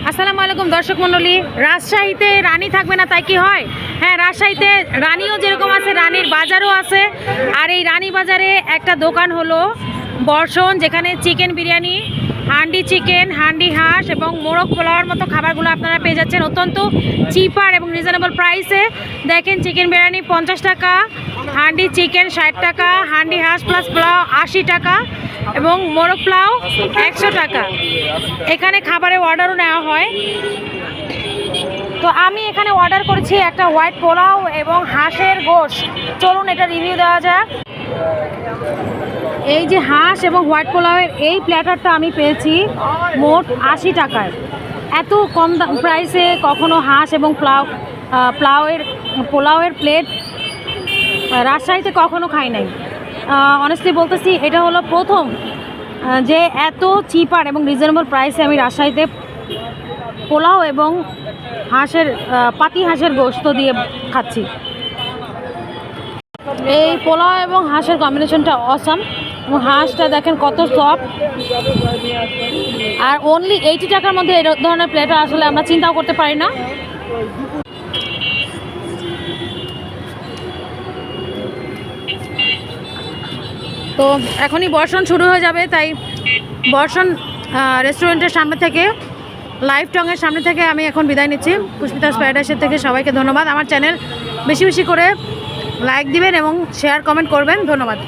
আসসালামু আলাইকুম দর্শক মণ্ডলী। রাজশাহীতে রানী থাকবে না তাই কি হয়? হ্যাঁ, রাজশাহীতে রানীও যেরকম আছে, রানীর বাজারও আছে। আর এই রানী বাজারে একটা দোকান হলো বর্ষণ, যেখানে চিকেন বিরিয়ানি, হান্ডি চিকেন, হান্ডি হাঁস এবং মোরগ পোলাওয়ার মতো খাবারগুলো আপনারা পেয়ে যাচ্ছেন অত্যন্ত চিপার এবং রিজনেবল প্রাইসে। দেখেন, চিকেন বিরিয়ানি 50 টাকা, হান্ডি চিকেন 60 টাকা, হান্ডি হাঁস প্লাস পোলাও 80 টাকা এবং মোরগ পোলাও 100 টাকা। এখানে খাবারের অর্ডারও নেওয়া হয়। তো আমি এখানে অর্ডার করেছি একটা হোয়াইট পোলাও এবং হাঁসের গোশত। চলুন এটা রিভিউ দেওয়া যাক। এই যে হাঁস এবং হোয়াইট পোলাওয়ের এই প্ল্যাটারটা আমি পেয়েছি মোট 80 টাকায়। এত কম প্রাইসে কখনো হাঁস এবং পোলাওয়ের প্লেট রাজশাহীতে কখনো খাই নাই। অনেস্টলি বলতেছি, এটা হলো প্রথম যে এত চিপার এবং রিজনেবল প্রাইসে আমি রাজশাহীতে পোলাও এবং পাতি হাঁসের গোশত দিয়ে খাচ্ছি। এই পোলাও এবং হাঁসের কম্বিনেশনটা অসাম। এবং হাঁসটা দেখেন কত সফট। আর অনলি 80 টাকার মধ্যে এই ধরনের প্লেটটা আসলে আমরা চিন্তাও করতে পারি না। তো এখনই বর্ষণ শুরু হয়ে যাবে, তাই বর্ষণ রেস্টুরেন্টের সামনে থেকে, লাইভ টঙের সামনে থেকে আমি এখন বিদায় নিচ্ছি। পুষ্পিতাস প্যারাডাইসের থেকে সবাইকে ধন্যবাদ। আমার চ্যানেল বেশি বেশি করে লাইক দিবেন এবং শেয়ার কমেন্ট করবেন। ধন্যবাদ।